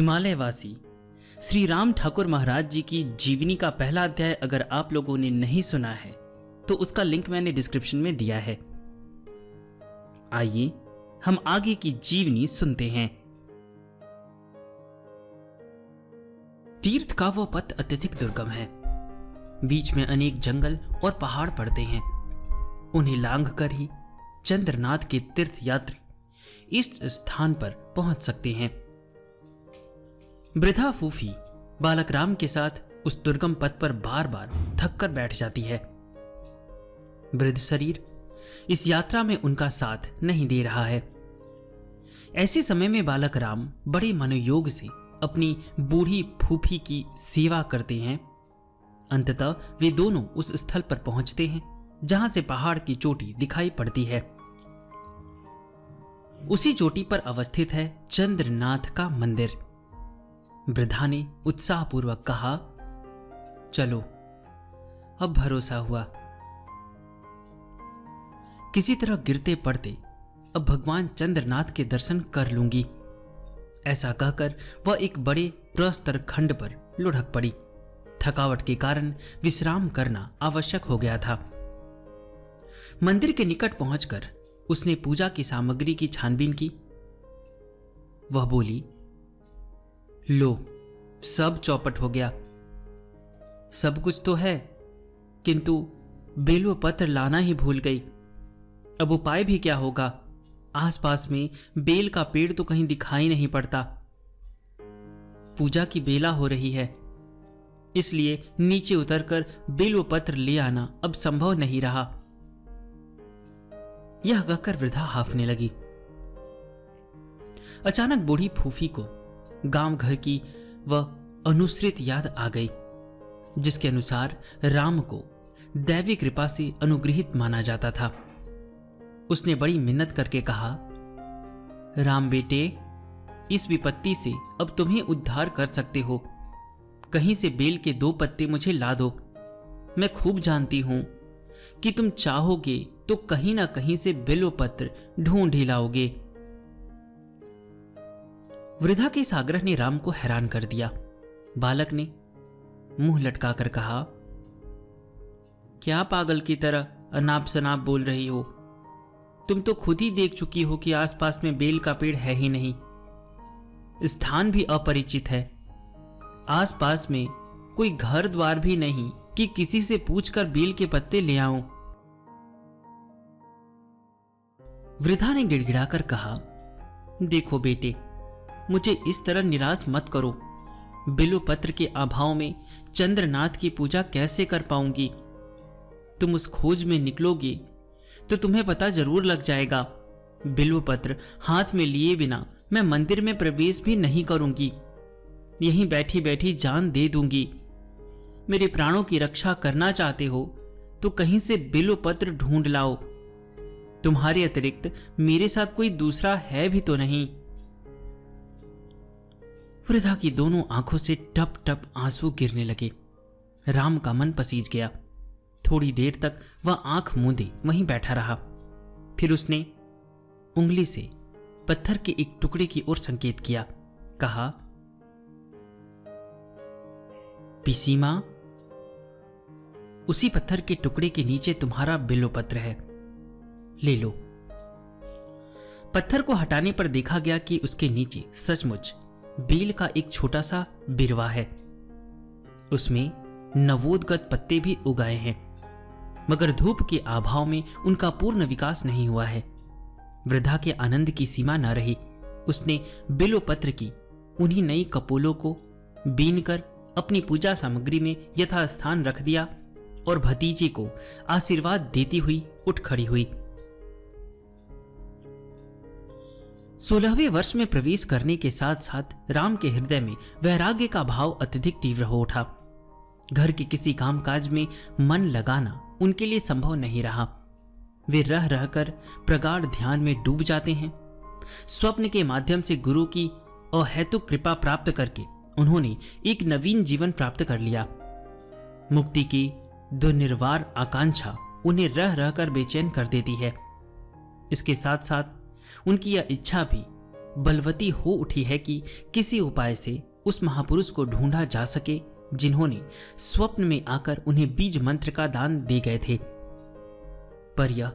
हिमालयवासी श्री राम ठाकुर महाराज जी की जीवनी का पहला अध्याय अगर आप लोगों ने नहीं सुना है तो उसका लिंक मैंने डिस्क्रिप्शन में दिया है। आइए हम आगे की जीवनी सुनते हैं। तीर्थ का वो पथ अत्यधिक दुर्गम है। बीच में अनेक जंगल और पहाड़ पड़ते हैं। उन्हें लांघकर ही चंद्रनाथ के तीर्थ यात्री इस स्थान पर पहुंच सकते हैं। वृद्धा फूफी बालक राम के साथ उस दुर्गम पथ पर बार बार थक कर बैठ जाती है। वृद्ध शरीर इस यात्रा में उनका साथ नहीं दे रहा है। ऐसे समय में बालक राम बड़े मनोयोग से अपनी बूढ़ी फूफी की सेवा करते हैं। अंततः वे दोनों उस स्थल पर पहुंचते हैं जहां से पहाड़ की चोटी दिखाई पड़ती है। उसी चोटी पर अवस्थित है चंद्रनाथ का मंदिर। वृद्धा ने उत्साहपूर्वक कहा, चलो अब भरोसा हुआ। किसी तरह गिरते पड़ते अब भगवान चंद्रनाथ के दर्शन कर लूंगी। ऐसा कहकर वह एक बड़े प्रस्तर खंड पर लुढ़क पड़ी। थकावट के कारण विश्राम करना आवश्यक हो गया था। मंदिर के निकट पहुंचकर उसने पूजा की सामग्री की छानबीन की। वह बोली, लो सब चौपट हो गया। सब कुछ तो है किंतु बेलो पत्र लाना ही भूल गई। अब उपाय भी क्या होगा? आसपास में बेल का पेड़ तो कहीं दिखाई नहीं पड़ता। पूजा की बेला हो रही है, इसलिए नीचे उतरकर बेलो पत्र ले आना अब संभव नहीं रहा। यह कहकर वृद्धा हाफने लगी। अचानक बूढ़ी फूफी को गांव घर की वह अनुसृत याद आ गई, जिसके अनुसार राम को दैवी कृपा से अनुग्रहित माना जाता था। उसने बड़ी मिन्नत करके कहा, राम बेटे, इस विपत्ति से अब तुम्हें उद्धार कर सकते हो। कहीं से बेल के 2 पत्ते मुझे ला दो। मैं खूब जानती हूं कि तुम चाहोगे तो कहीं ना कहीं से बेलोपत्र ढूंढ ही लाओगे। वृद्धा के इस आग्रह ने राम को हैरान कर दिया। बालक ने मुंह लटकाकर कहा, क्या पागल की तरह अनाप शनाप बोल रही हो? तुम तो खुद ही देख चुकी हो कि आसपास में बेल का पेड़ है ही नहीं। स्थान भी अपरिचित है। आसपास में कोई घर द्वार भी नहीं कि किसी से पूछकर बेल के पत्ते ले आऊं। वृद्धा ने गिड़गिड़ाकर कहा, देखो बेटे, मुझे इस तरह निराश मत करो। बिल्वपत्र के अभाव में चंद्रनाथ की पूजा कैसे कर पाऊंगी? तुम उस खोज में निकलोगे तो तुम्हें पता जरूर लग जाएगा। बिल्वपत्र हाथ में लिए बिना मैं मंदिर में प्रवेश भी नहीं करूंगी। यहीं बैठी बैठी जान दे दूंगी। मेरे प्राणों की रक्षा करना चाहते हो तो कहीं से बिल्वपत्र ढूंढ लाओ। तुम्हारे अतिरिक्त मेरे साथ कोई दूसरा है भी तो नहीं। वृद्धा की दोनों आंखों से टप टप आंसू गिरने लगे। राम का मन पसीज गया। थोड़ी देर तक वह आंख मूंदे वहीं बैठा रहा। फिर उसने उंगली से पत्थर के एक टुकड़े की ओर संकेत किया। कहा, पिसीमा, उसी पत्थर के टुकड़े के नीचे तुम्हारा बिल्वपत्र है, ले लो। पत्थर को हटाने पर देखा गया कि उसके नीचे सचमुच बेल का एक छोटा सा बिरवा है। उसमें नवोदगत पत्ते भी उगाए हैं, मगर धूप के अभाव में उनका पूर्ण विकास नहीं हुआ है। वृद्धा के आनंद की सीमा न रही। उसने बिल्वपत्र की उन्हीं नई कपोलों को बीनकर अपनी पूजा सामग्री में यथास्थान रख दिया और भतीजे को आशीर्वाद देती हुई उठ खड़ी हुई। 16वें वर्ष में प्रवेश करने के साथ साथ राम के हृदय में वैराग्य का भाव अत्यधिक तीव्र हो उठा। घर के किसी कामकाज में मन लगाना उनके लिए संभव नहीं रहा। वे रह रहकर प्रगाढ़ ध्यान में डूब जाते हैं। स्वप्न के माध्यम से गुरु की अहेतुक कृपा प्राप्त करके उन्होंने एक नवीन जीवन प्राप्त कर लिया। मुक्ति की दुर्निर्वार आकांक्षा उन्हें रह रहकर बेचैन कर देती है। इसके साथ साथ उनकी यह इच्छा भी बलवती हो उठी है कि किसी उपाय से उस महापुरुष को ढूंढा जा सके जिन्होंने स्वप्न में आकर उन्हें बीज मंत्र का दान दे गए थे। पर यह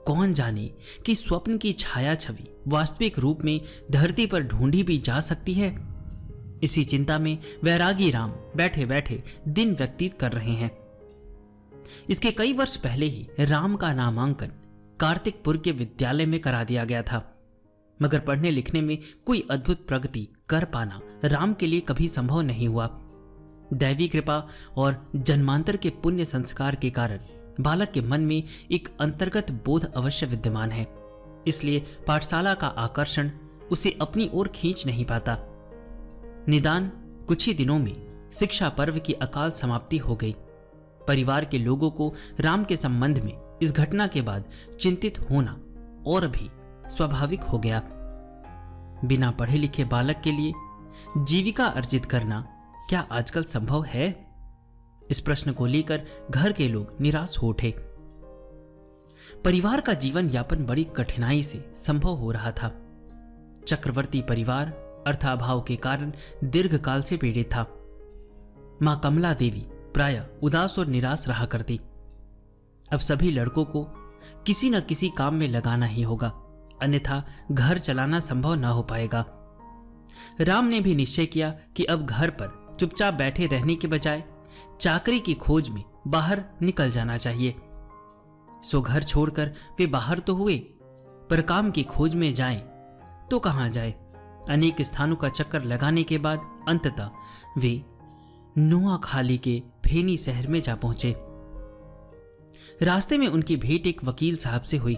कौन जाने कि स्वप्न की छाया छवि वास्तविक रूप में धरती पर ढूंढी भी जा सकती है। इसी चिंता में वैरागी राम बैठे बैठे दिन व्यतीत कर रहे हैं। इसके कई वर्ष पहले ही राम का नामांकन कार्तिकपुर के विद्यालय में करा दिया गया था, मगर पढ़ने लिखने में कोई अद्भुत प्रगति कर पाना राम के लिए कभी संभव नहीं हुआ। दैवी कृपा और जन्मांतर के पुण्य संस्कार के कारण बालक के मन में एक अंतर्गत बोध अवश्य विद्यमान है, इसलिए पाठशाला का आकर्षण उसे अपनी ओर खींच नहीं पाता। निदान कुछ ही दिनों में शिक्षा पर्व की अकाल समाप्ति हो गई। परिवार के लोगों को राम के संबंध में इस घटना के बाद चिंतित होना और भी स्वाभाविक हो गया। बिना पढ़े लिखे बालक के लिए जीविका अर्जित करना क्या आजकल संभव है? इस प्रश्न को लेकर घर के लोग निराश हो उठे। परिवार का जीवन यापन बड़ी कठिनाई से संभव हो रहा था। चक्रवर्ती परिवार अर्थाभाव के कारण दीर्घकाल से पीड़ित था। मां कमला देवी प्रायः उदास और निराश रहा करती। अब सभी लड़कों को किसी न किसी काम में लगाना ही होगा, अन्यथा घर चलाना संभव न हो पाएगा। राम ने भी निश्चय किया कि अब घर पर चुपचाप बैठे रहने के बजाय चाकरी की खोज में बाहर निकल जाना चाहिए। सो घर छोड़कर वे बाहर तो हुए, पर काम की खोज में जाएं तो कहां जाए। अनेक स्थानों का चक्कर लगाने के बाद अंततः वे नोआखाली के फेनी शहर में जा पहुंचे। रास्ते में उनकी भेंट एक वकील साहब से हुई।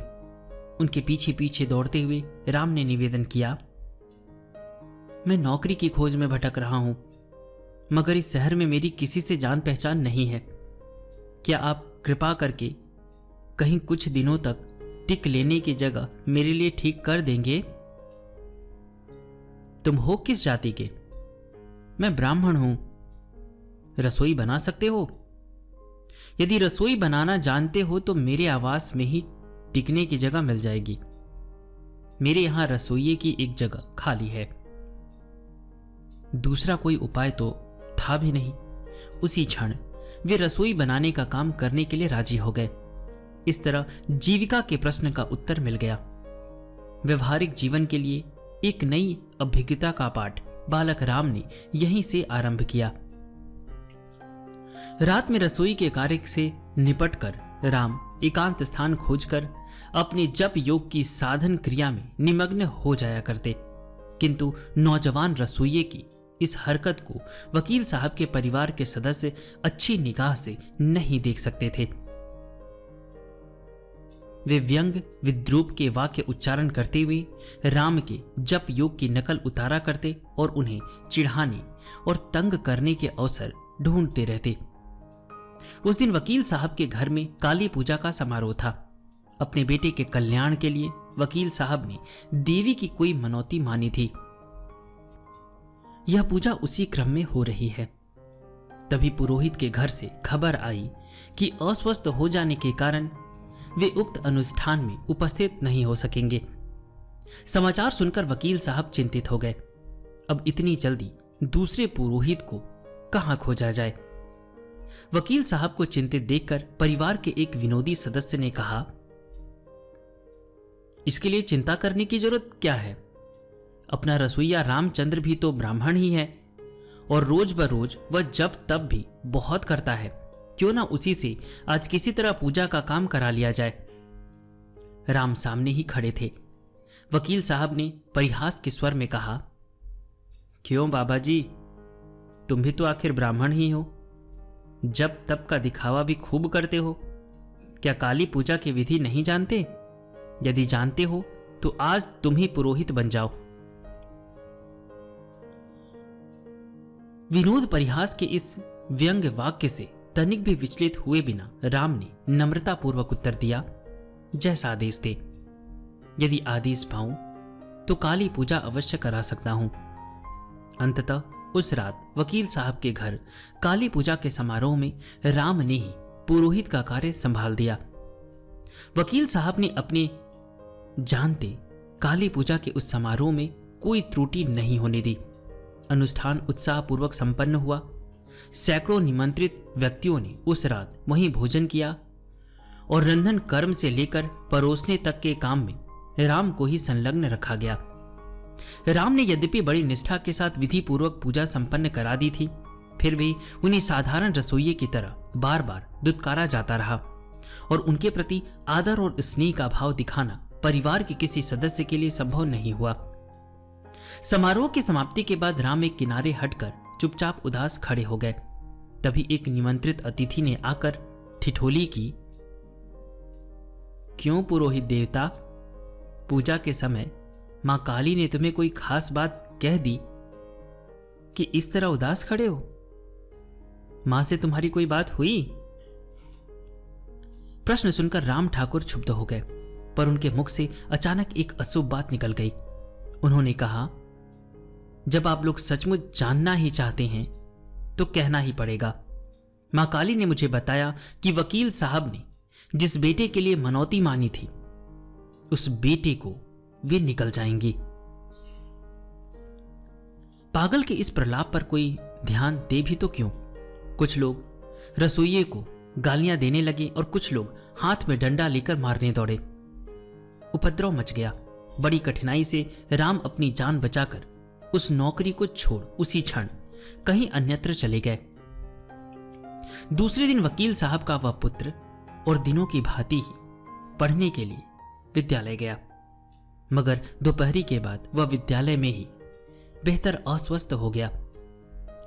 उनके पीछे पीछे दौड़ते हुए राम ने निवेदन किया, मैं नौकरी की खोज में भटक रहा हूं, मगर इस शहर में मेरी किसी से जान पहचान नहीं है। क्या आप कृपा करके कहीं कुछ दिनों तक टिक लेने की जगह मेरे लिए ठीक कर देंगे? तुम हो किस जाति के? मैं ब्राह्मण हूं। रसोई बना सकते हो? यदि रसोई बनाना जानते हो तो मेरे आवास में ही टिकने की जगह मिल जाएगी। मेरे यहां रसोइये की एक जगह खाली है। दूसरा कोई उपाय तो था भी नहीं। उसी क्षण वे रसोई बनाने का काम करने के लिए राजी हो गए। इस तरह जीविका के प्रश्न का उत्तर मिल गया। व्यवहारिक जीवन के लिए एक नई अभिज्ञता का पाठ बालक राम ने यहीं से आरंभ किया। रात में रसोई के कार्य से निपटकर राम एकांत स्थान खोजकर अपने जप योग की साधन क्रिया में निमग्न हो जाया करते, किंतु नौजवान रसोइये की इस हरकत को वकील साहब के परिवार के सदस्य अच्छी निगाह से नहीं देख सकते थे। वे व्यंग विद्रूप के वाक्य उच्चारण करते हुए राम के जप योग की नकल उतारा करते और उन्हें चिढ़ाने और तंग करने के अवसर ढूंढते रहते। उस दिन वकील साहब के घर में काली पूजा का समारोह था। अपने बेटे के कल्याण के लिए वकील साहब ने देवी की कोई मनौती मानी थी। यह पूजा उसी क्रम में हो रही है। तभी पुरोहित के घर से खबर आई कि अस्वस्थ हो जाने के कारण वे उक्त अनुष्ठान में उपस्थित नहीं हो सकेंगे। समाचार सुनकर वकील साहब चिंतित हो गए। अब इतनी जल्दी दूसरे पुरोहित को कहां खोजा जाए? वकील साहब को चिंतित देखकर परिवार के एक विनोदी सदस्य ने कहा, इसके लिए चिंता करने की जरूरत क्या है? अपना रसोइया रामचंद्र भी तो ब्राह्मण ही है और रोज बरोज वह जब तब भी बहुत करता है। क्यों ना उसी से आज किसी तरह पूजा का काम करा लिया जाए। राम सामने ही खड़े थे। वकील साहब ने परिहास के स्वर में कहा, क्यों बाबा जी, तुम भी तो आखिर ब्राह्मण ही हो, जब तब का दिखावा भी खूब करते हो। क्या काली पूजा की विधि नहीं जानते? यदि जानते हो तो आज तुम ही पुरोहित बन जाओ। विनोद परिहास के इस व्यंग्य वाक्य से तनिक भी विचलित हुए बिना राम ने नम्रतापूर्वक उत्तर दिया, जैसा आदेश दे। यदि आदेश पाऊं तो काली पूजा अवश्य करा सकता हूं। अंततः उस रात वकील साहब के घर काली पूजा के समारोह में राम ने ही पुरोहित का कार्य संभाल दिया। वकील साहब ने अपने जानते काली पूजा के उस समारोह में कोई त्रुटि नहीं होने दी। अनुष्ठान उत्साहपूर्वक संपन्न हुआ। सैकड़ों निमंत्रित व्यक्तियों ने उस रात वहीं भोजन किया और रंधन कर्म से लेकर परोसने तक के काम में राम को ही संलग्न रखा गया। राम ने यद्यपि बड़ी निष्ठा के साथ विधि पूर्वक पूजा संपन्न करा दी थी, फिर भी उन्हें साधारण रसोइये की तरह बार बार दुत्कारा जाता रहा और उनके प्रति आदर और स्नेह का भाव दिखाना परिवार के किसी सदस्य के लिए संभव नहीं हुआ। समारोह की समाप्ति के बाद राम एक किनारे हटकर चुपचाप उदास खड़े हो गए। तभी एक निमंत्रित अतिथि ने आकर ठिठोली की, क्यों पुरोहित देवता, पूजा के समय मां काली ने तुम्हें कोई खास बात कह दी कि इस तरह उदास खड़े हो? मां से तुम्हारी कोई बात हुई? प्रश्न सुनकर राम ठाकुर क्षुब्ध हो गए, पर उनके मुख से अचानक एक अशुभ बात निकल गई। उन्होंने कहा, जब आप लोग सचमुच जानना ही चाहते हैं तो कहना ही पड़ेगा। मां काली ने मुझे बताया कि वकील साहब ने जिस बेटे के लिए मनौती मानी थी, उस बेटे को वे निकल जाएंगी। पागल के इस प्रलाप पर कोई ध्यान दे भी तो क्यों? कुछ लोग रसोइये को गालियां देने लगे और कुछ लोग हाथ में डंडा लेकर मारने दौड़े। उपद्रव मच गया। बड़ी कठिनाई से राम अपनी जान बचाकर उस नौकरी को छोड़ उसी क्षण कहीं अन्यत्र चले गए। दूसरे दिन वकील साहब का वह पुत्र और दिनों की भांति ही पढ़ने के लिए विद्यालय गया, मगर दोपहरी के बाद वह विद्यालय में ही बेहतर अस्वस्थ हो गया।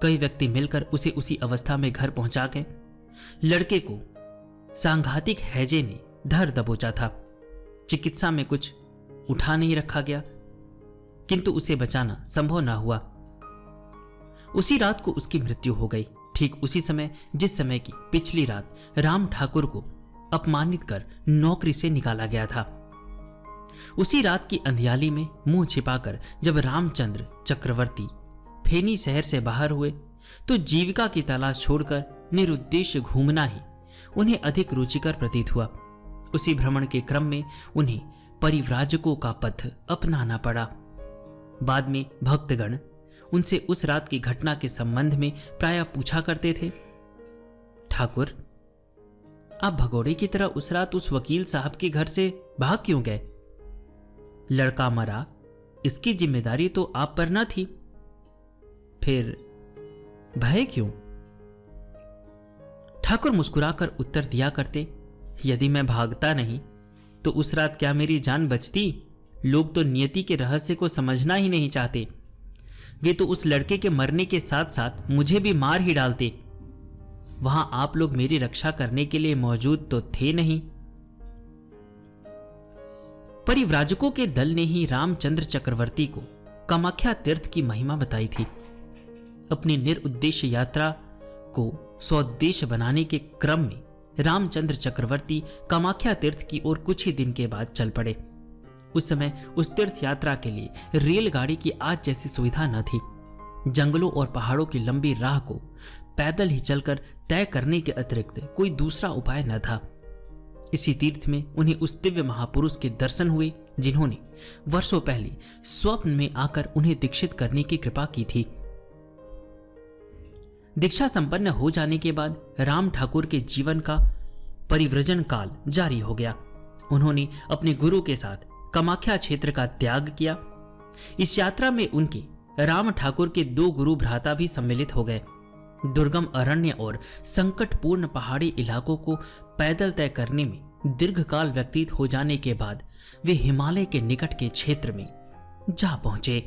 कई व्यक्ति मिलकर उसे उसी अवस्था में घर पहुंचा गए। लड़के को सांघातिक हैजे ने धर दबोचा था। चिकित्सा में कुछ उठा नहीं रखा गया, किंतु उसे बचाना संभव न हुआ। उसी रात को उसकी मृत्यु हो गई, ठीक उसी समय जिस समय की पिछली रात राम ठाकुर को अपमानित कर नौकरी से निकाला गया था। उसी रात की अंधियाली में मुंह छिपाकर जब रामचंद्र चक्रवर्ती फेनी शहर से बाहर हुए तो जीविका की तलाश छोड़कर निरुद्देश्य घूमना ही उन्हें अधिक रुचिकर प्रतीत हुआ। उसी भ्रमण के क्रम में उन्हें परिव्राजकों का पथ अपनाना पड़ा। बाद में भक्तगण उनसे उस रात की घटना के संबंध में प्रायः पूछा करते थे, ठाकुर, आप भगोड़े की तरह उस रात उस वकील साहब के घर से भाग क्यों गए? लड़का मरा, इसकी जिम्मेदारी तो आप पर न थी, फिर भय क्यों? ठाकुर मुस्कुराकर उत्तर दिया करते, यदि मैं भागता नहीं तो उस रात क्या मेरी जान बचती? लोग तो नियति के रहस्य को समझना ही नहीं चाहते। वे तो उस लड़के के मरने के साथ साथ मुझे भी मार ही डालते। वहां आप लोग मेरी रक्षा करने के लिए मौजूद तो थे नहीं। परिव्राजकों के दल ने ही रामचंद्र चक्रवर्ती को कामाख्या तीर्थ की महिमा बताई थी। अपनी निरुद्देश्य यात्रा को स्वोद्देश्य बनाने के क्रम में रामचंद्र चक्रवर्ती कामाख्या तीर्थ की ओर कुछ ही दिन के बाद चल पड़े। उस समय उस तीर्थ यात्रा के लिए रेलगाड़ी की आज जैसी सुविधा न थी। जंगलों और पहाड़ों की लंबी राह को पैदल ही चलकर तय करने के अतिरिक्त कोई दूसरा उपाय न था। इसी तीर्थ में उन्हें उस दिव्य महापुरुष के दर्शन हुए जिन्होंने वर्षों पहले स्वप्न में आकर उन्हें दीक्षित करने की कृपा की थी। दीक्षा संपन्न हो जाने के बाद राम ठाकुर के जीवन का परिव्रजन काल जारी हो गया। उन्होंने अपने गुरु के साथ कामाख्या क्षेत्र का त्याग किया। इस यात्रा में उनके राम ठाकुर के 2 गुरु भ्राता भी सम्मिलित हो गए। दुर्गम अरण्य और संकटपूर्ण पहाड़ी इलाकों को पैदल तय करने में दीर्घकाल व्यतीत हो जाने के बाद वे हिमालय के निकट के क्षेत्र में जा पहुंचे।